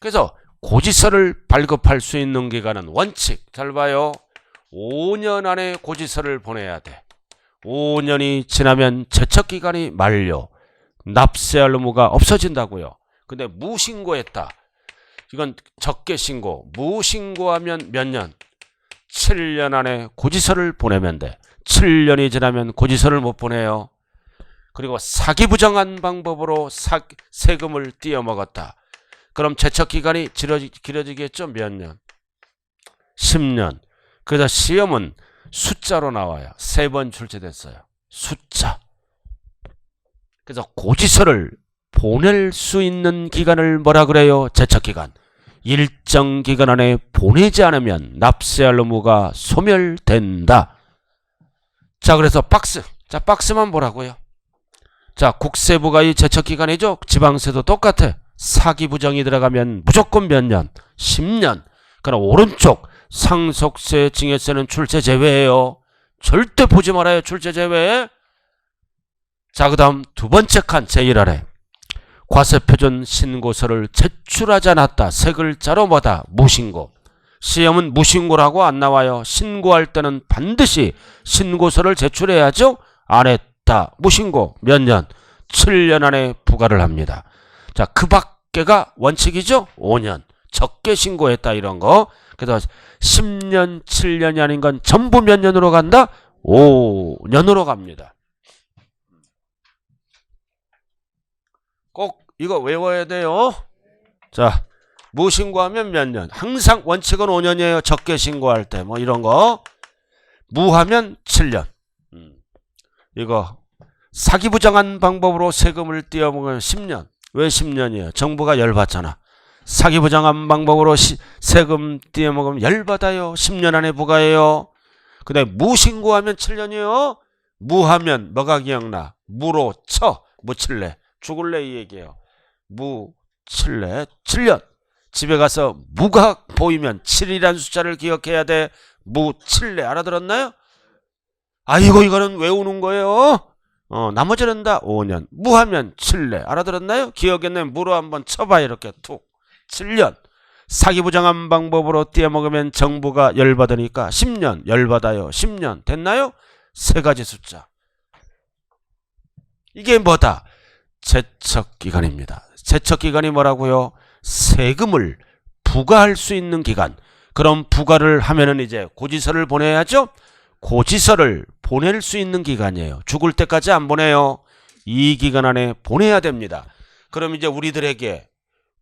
그래서 고지서를 발급할 수 있는 기간은 원칙 잘 봐요. 5년 안에 고지서를 보내야 돼. 5년이 지나면 제척기간이 만료. 납세할 의무가 없어진다고요. 근데 무신고했다. 이건 적게 신고. 무신고하면 몇 년? 7년 안에 고지서를 보내면 돼. 7년이 지나면 고지서를 못 보내요. 그리고 사기부정한 방법으로 세금을 띄어먹었다. 그럼 제척기간이 길어지겠죠? 몇 년? 10년. 그래서 시험은 숫자로 나와요. 3번 출제됐어요. 숫자. 그래서 고지서를 보낼 수 있는 기간을 뭐라 그래요? 제척기간. 일정 기간 안에 보내지 않으면 납세할 의무가 소멸된다. 자, 그래서 박스. 자, 박스만 보라고요. 자, 국세부가 이 제척기간이죠. 지방세도 똑같아. 사기부정이 들어가면 무조건 몇 년? 10년. 그럼 오른쪽 상속세, 증여세는 출제 제외예요. 절대 보지 말아요. 출제 제외. 자, 그 다음 두 번째 칸 제1 아래. 과세표준 신고서를 제출하지 않았다. 세 글자로 뭐다? 무신고. 시험은 무신고라고 안 나와요. 신고할 때는 반드시 신고서를 제출해야죠. 안 했다. 무신고. 몇 년? 7년 안에 부과를 합니다. 자, 그 밖에가 원칙이죠. 5년. 적게 신고했다 이런 거. 그래서 10년, 7년이 아닌 건 전부 몇 년으로 간다? 5년으로 갑니다. 꼭 이거 외워야 돼요. 자, 무신고하면 몇 년? 항상 원칙은 5년이에요. 적게 신고할 때 뭐 이런 거. 무하면 7년. 이거 사기부정한 방법으로 세금을 띄어먹으면 10년. 왜 10년이에요? 정부가 열받잖아. 사기부정한 방법으로 세금 띄어먹으면 열받아요. 10년 안에 부과해요. 근데 무신고하면 7년이에요. 무하면 뭐가 기억나? 무로 쳐. 무칠래. 죽을래 이 얘기예요. 무칠래 7년. 집에 가서 무가 보이면 7이라는 숫자를 기억해야 돼. 무칠래. 알아들었나요? 아이고 이거는 외우는 거예요. 나머지는 다 5년. 무하면 7래. 알아들었나요? 기억했네. 무로 한번 쳐봐. 이렇게 툭. 7년. 사기부정한 방법으로 띄어먹으면 정부가 열받으니까 10년. 열받아요. 10년. 됐나요? 세 가지 숫자. 이게 뭐다? 제척기간입니다. 제척기간이 뭐라고요? 세금을 부과할 수 있는 기간. 그럼 부과를 하면은 이제 고지서를 보내야죠. 고지서를 보낼 수 있는 기간이에요. 죽을 때까지 안 보내요. 이 기간 안에 보내야 됩니다. 그럼 이제 우리들에게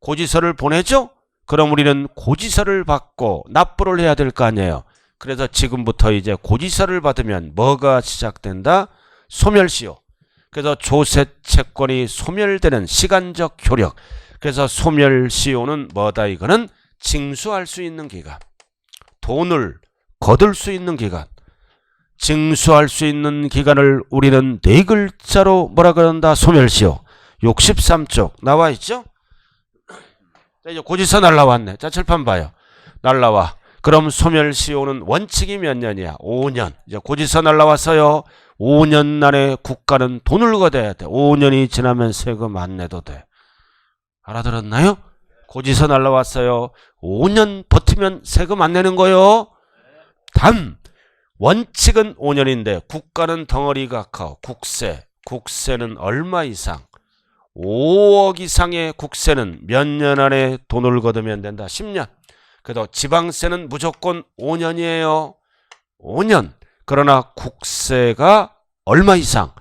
고지서를 보내죠. 그럼 우리는 고지서를 받고 납부를 해야 될 거 아니에요. 그래서 지금부터 이제 고지서를 받으면 뭐가 시작된다? 소멸시효. 그래서 조세 채권이 소멸되는 시간적 효력. 그래서 소멸시효는 뭐다? 이거는 징수할 수 있는 기간. 돈을 거둘 수 있는 기간. 징수할 수 있는 기간을 우리는 네 글자로 뭐라 그런다? 소멸시효. 63쪽 나와 있죠? 자, 이제 고지서 날라왔네. 자, 칠판 봐요. 날라와. 그럼 소멸시효는 원칙이 몇 년이야? 5년. 이제 고지서 날라왔어요. 5년 안에 국가는 돈을 걷어야 돼. 5년이 지나면 세금 안 내도 돼. 알아들었나요? 고지서 날라왔어요. 5년 버티면 세금 안 내는 거요. 단 원칙은 5년인데 국가는 덩어리가 커. 국세는 얼마 이상? 5억 이상의 국세는 몇 년 안에 돈을 거두면 된다? 10년. 그래도 지방세는 무조건 5년이에요. 5년. 그러나 국세가 얼마 이상?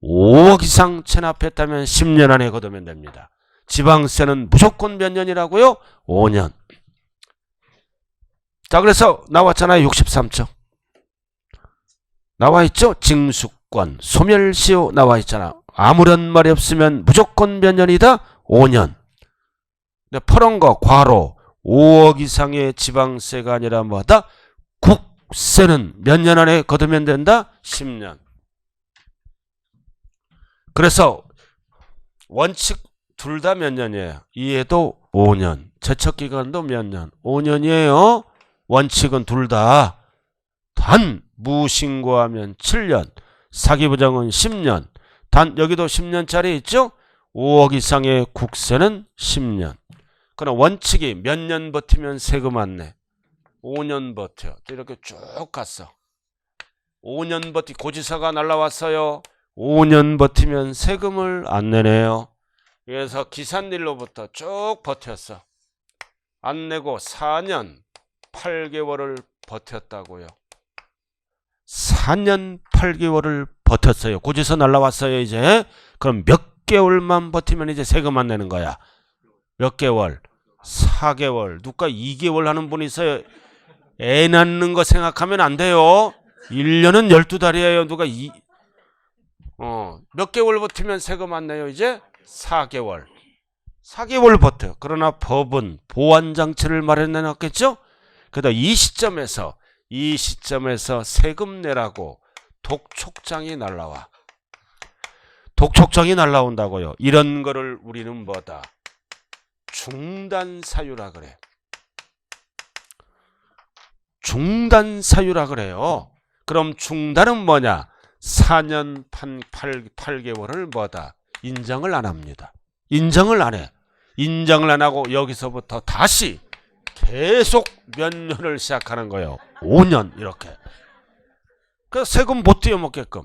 5억 이상 체납했다면 10년 안에 거두면 됩니다. 지방세는 무조건 몇 년이라고요? 5년. 자, 그래서 나왔잖아요. 63조. 나와 있죠? 징수권, 소멸시효 나와 있잖아. 아무런 말이 없으면 무조건 몇 년이다? 5년. 근데 퍼런 거 과로 5억 이상의 지방세가 아니라 뭐다? 국세는 몇 년 안에 거두면 된다? 10년. 그래서 원칙 둘 다 몇 년이에요? 이해도 5년. 제척기간도 몇 년? 5년이에요. 원칙은 둘 다. 단 무신고하면 7년. 사기부정은 10년. 단 여기도 10년짜리 있죠? 5억 이상의 국세는 10년. 그럼 원칙이 몇 년 버티면 세금 안 내? 5년 버텨. 이렇게 쭉 갔어. 5년 버티 고지서가 날라왔어요. 5년 버티면 세금을 안 내네요. 그래서 기산일로부터 쭉 버텼어. 안 내고 4년 8개월을 버텼다고요. 4년 8개월을 버텼어요. 고지서 날라왔어요. 이제 그럼 몇 개월만 버티면 이제 세금 안 내는 거야. 몇 개월? 4개월. 누가 2개월 하는 분이 있어요. 애 낳는 거 생각하면 안 돼요. 1년은 12달이에요. 누가 몇 개월 버티면 세금 안 내요. 이제 4개월. 4개월 버텨. 그러나 법은 보완장치를 마련해 놨겠죠? 그래서 이 시점에서 세금 내라고 독촉장이 날라와. 독촉장이 날라온다고요. 이런 거를 우리는 뭐다? 중단사유라 그래. 중단사유라 그래요. 그럼 중단은 뭐냐? 4년 8개월을 뭐다? 인정을 안 합니다. 인정을 안 해. 인정을 안 하고 여기서부터 다시 계속 몇 년을 시작하는 거예요. 5년 이렇게. 그래서 세금 못 띄어먹게끔.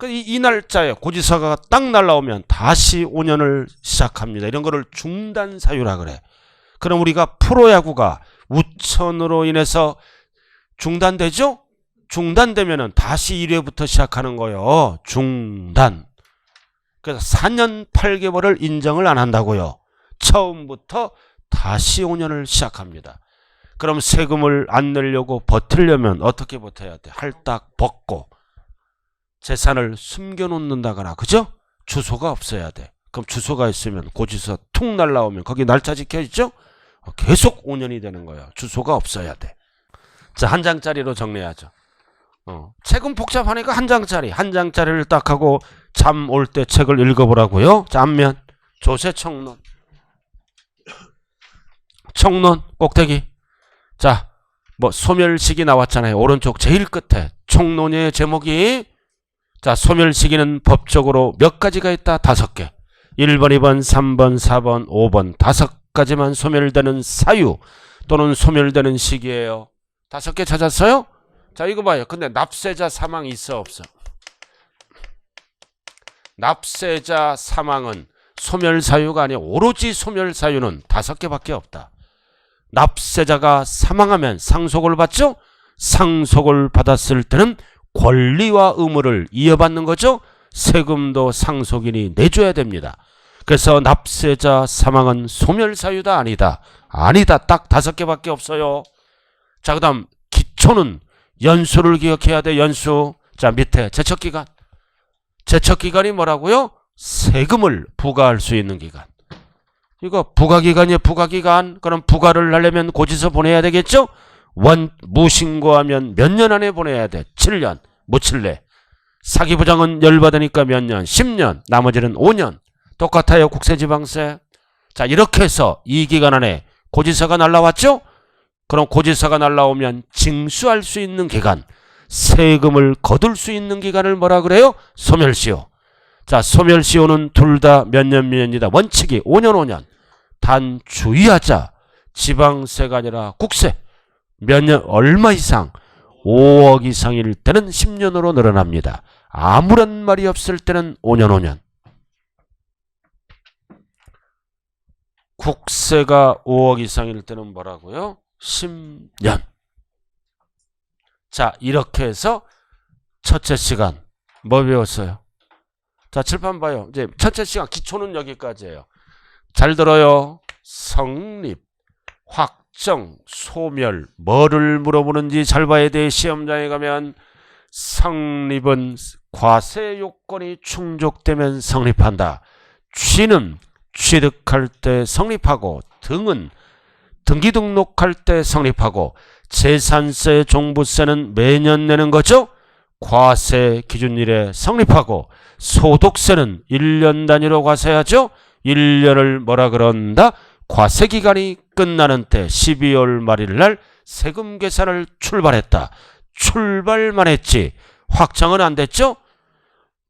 이 날짜에 고지서가 딱 날라오면 다시 5년을 시작합니다. 이런 거를 중단사유라 그래. 그럼 우리가 프로야구가 우천으로 인해서 중단되죠? 중단되면은 다시 1회부터 시작하는 거예요. 중단. 그래서 4년 8개월을 인정을 안 한다고요. 처음부터 다시 5년을 시작합니다. 그럼 세금을 안 내려고 버티려면 어떻게 버텨야 돼? 할딱 벗고 재산을 숨겨놓는다거나, 그죠? 주소가 없어야 돼. 그럼 주소가 있으면 고지서 툭 날라오면 거기 날짜 찍혀있죠? 계속 5년이 되는 거예요. 주소가 없어야 돼. 자, 한 장짜리로 정리하죠. 책은 복잡하니까 한 장짜리를 딱 하고 잠 올 때 책을 읽어보라고요. 자, 앞면 조세청론. 청론 꼭대기. 자, 뭐 소멸시기 나왔잖아요. 오른쪽 제일 끝에 청론의 제목이, 자, 소멸시기는 법적으로 몇 가지가 있다? 5개. 1번, 2번, 3번, 4번, 5번 5가지만 소멸되는 사유 또는 소멸되는 시기예요. 5개 찾았어요? 자, 이거 봐요. 근데 납세자 사망 있어 없어? 납세자 사망은 소멸사유가 아니라 오로지 소멸사유는 5개밖에 없다. 납세자가 사망하면 상속을 받죠. 상속을 받았을 때는 권리와 의무를 이어받는 거죠. 세금도 상속인이 내줘야 됩니다. 그래서 납세자 사망은 소멸사유다 아니다. 아니다. 딱 5개밖에 없어요. 자, 그 다음 기초는 연수를 기억해야 돼. 연수. 자, 밑에 제척기간. 제척기간이 뭐라고요? 세금을 부과할 수 있는 기간. 이거 부과기간이에요. 부과기간. 그럼 부과를 하려면 고지서 보내야 되겠죠? 무신고하면 몇 년 안에 보내야 돼? 7년. 무칠래. 사기부장은 열받으니까 몇 년? 10년. 나머지는 5년. 똑같아요. 국세지방세. 자, 이렇게 해서 이 기간 안에 고지서가 날라왔죠? 그럼 고지서가 날라오면 징수할 수 있는 기간, 세금을 거둘 수 있는 기간을 뭐라 그래요? 소멸시효. 자, 소멸시효는 둘 다 몇 년 몇 년이다. 원칙이 5년 5년. 단 주의하자. 지방세가 아니라 국세. 몇 년 얼마 이상? 5억 이상일 때는 10년으로 늘어납니다. 아무런 말이 없을 때는 5년 5년. 국세가 5억 이상일 때는 뭐라고요? 10년. 자, 이렇게 해서 첫째 시간 뭐 배웠어요? 자, 칠판 봐요. 이제 첫째 시간 기초는 여기까지예요. 잘 들어요. 성립, 확정, 소멸, 뭐를 물어보는지 잘 봐야 돼. 시험장에 가면 성립은 과세 요건이 충족되면 성립한다. 취는 취득할 때 성립하고, 등은 등기 등록할 때 성립하고, 재산세, 종부세는 매년 내는 거죠. 과세 기준일에 성립하고, 소득세는 1년 단위로 과세하죠. 1년을 뭐라 그런다? 과세기간이 끝나는 때 12월 말일 날 세금 계산을 출발했다. 출발만 했지 확정은 안 됐죠.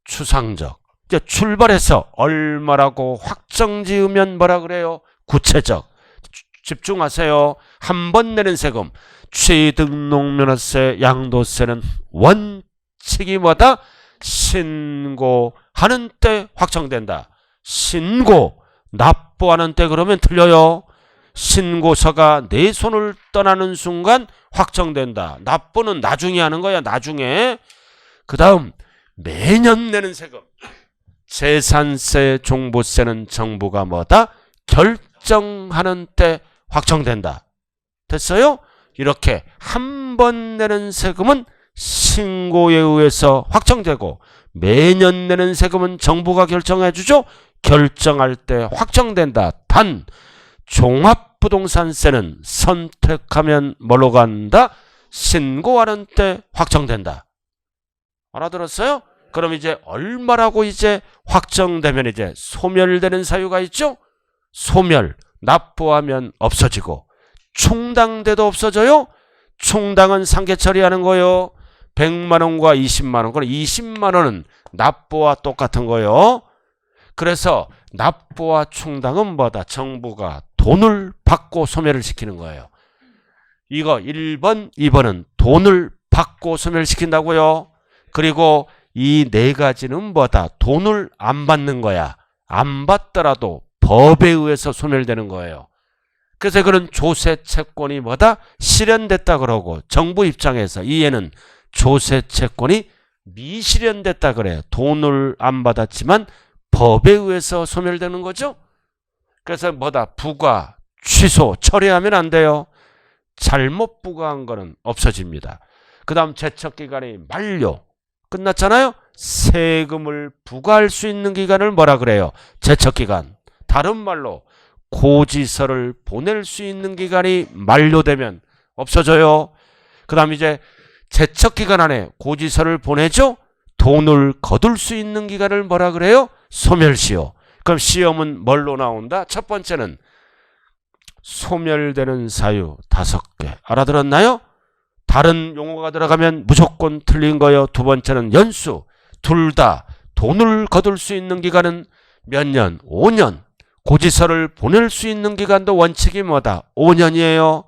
추상적. 이제 출발해서 얼마라고 확정 지으면 뭐라 그래요? 구체적. 집중하세요. 한 번 내는 세금, 취등록면허세, 양도세는 원칙이 뭐다? 신고하는 때 확정된다. 신고, 납부하는 때 그러면 틀려요. 신고서가 내 손을 떠나는 순간 확정된다. 납부는 나중에 하는 거야. 나중에. 그 다음 매년 내는 세금, 재산세, 종부세는 정부가 뭐다? 결정하는 때 확정된다. 됐어요? 이렇게 한 번 내는 세금은 신고에 의해서 확정되고, 매년 내는 세금은 정부가 결정해 주죠. 결정할 때 확정된다. 단 종합부동산세는 선택하면 뭘로 간다? 신고하는 때 확정된다. 알아들었어요? 그럼 이제 얼마라고 이제 확정되면 이제 소멸되는 사유가 있죠? 소멸, 납부하면 없어지고, 충당돼도 없어져요? 충당은 상계 처리하는 거요. 100만 원과 20만 원. 그럼 20만 원은 납부와 똑같은 거요. 그래서 납부와 충당은 뭐다? 정부가 돈을 받고 소멸을 시키는 거예요. 이거 1번, 2번은 돈을 받고 소멸시킨다고요. 그리고 이 네 가지는 뭐다? 돈을 안 받는 거야. 안 받더라도 법에 의해서 소멸되는 거예요. 그래서 그런 조세 채권이 뭐다? 실현됐다 그러고, 정부 입장에서 이해는 조세 채권이 미실현됐다 그래요. 돈을 안 받았지만 법에 의해서 소멸되는 거죠. 그래서 뭐다? 부과, 취소, 처리하면 안 돼요. 잘못 부과한 거는 없어집니다. 그 다음 제척기간이 만료. 끝났잖아요. 세금을 부과할 수 있는 기간을 뭐라 그래요? 제척기간. 다른 말로 고지서를 보낼 수 있는 기간이 만료되면 없어져요. 그 다음 이제 제척기간 안에 고지서를 보내죠. 돈을 거둘 수 있는 기간을 뭐라 그래요? 소멸시효. 그럼 시험은 뭘로 나온다? 첫 번째는 소멸되는 사유 5개. 알아들었나요? 다른 용어가 들어가면 무조건 틀린 거예요. 두 번째는 연수. 둘 다 돈을 거둘 수 있는 기간은 몇 년? 5년. 고지서를 보낼 수 있는 기간도 원칙이 뭐다? 5년이에요.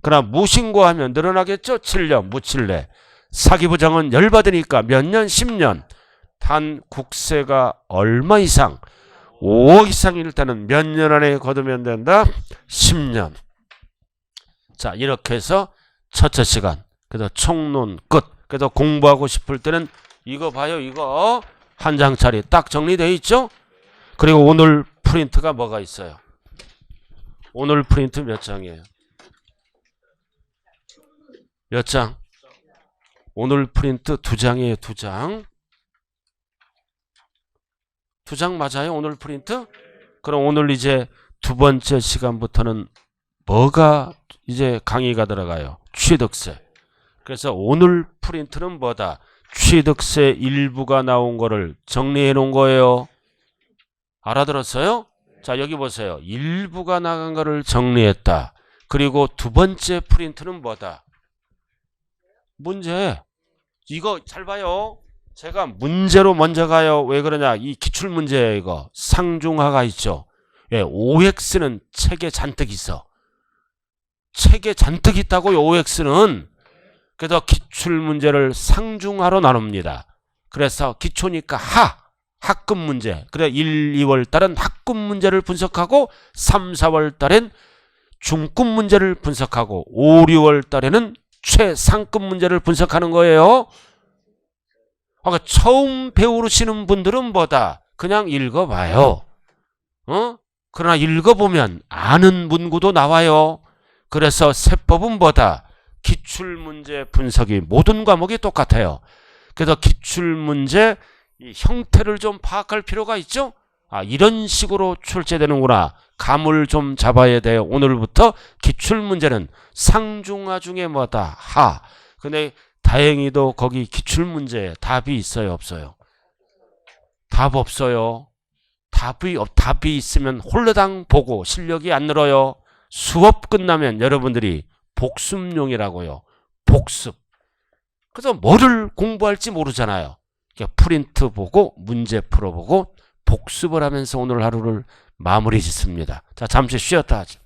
그러나 무신고하면 늘어나겠죠? 7년, 무칠래. 사기부장은 열받으니까 몇 년? 10년. 단 국세가 얼마 이상? 5억 이상일 때는 몇 년 안에 거두면 된다? 10년. 자, 이렇게 해서 첫째 시간. 그래서 총론 끝. 그래서 공부하고 싶을 때는 이거 봐요. 이거 한 장짜리 딱 정리되어 있죠? 그리고 오늘 프린트가 뭐가 있어요? 오늘 프린트 몇 장이에요? 몇 장? 오늘 프린트 2장이에요. 2장. 2장 맞아요? 오늘 프린트? 그럼 오늘 이제 두 번째 시간부터는 뭐가 이제 강의가 들어가요? 취득세. 그래서 오늘 프린트는 뭐다? 취득세 일부가 나온 거를 정리해 놓은 거예요. 알아들었어요? 자, 여기 보세요. 일부가 나간 거를 정리했다. 그리고 두 번째 프린트는 뭐다? 문제. 이거 잘 봐요. 제가 문제로 먼저 가요. 왜 그러냐? 이 기출문제예요. 이거 상중하가 있죠. 예, OX는 책에 잔뜩 있어. 책에 잔뜩 있다고요. OX는. 그래서 기출문제를 상중하로 나눕니다. 그래서 기초니까 학급 문제. 그래 1, 2월 달은 학급 문제를 분석하고 3, 4월 달엔 중급 문제를 분석하고 5, 6월 달에는 최상급 문제를 분석하는 거예요. 그러니까 처음 배우시는 분들은 뭐다? 그냥 읽어봐요. 그러나 읽어보면 아는 문구도 나와요. 그래서 세법은 뭐다? 기출문제 분석이 모든 과목이 똑같아요. 그래서 기출문제 형태를 좀 파악할 필요가 있죠? 이런 식으로 출제되는구나. 감을 좀 잡아야 돼요. 오늘부터 기출문제는 상중하 중에 뭐다? 근데 다행히도 거기 기출문제에 답이 있어요? 없어요? 답 없어요. 답이 있으면 홀라당 보고 실력이 안 늘어요. 수업 끝나면 여러분들이 복습용이라고요. 복습. 그래서 뭐를 공부할지 모르잖아요. 프린트 보고 문제 풀어보고 복습을 하면서 오늘 하루를 마무리 짓습니다. 자, 잠시 쉬었다 하죠.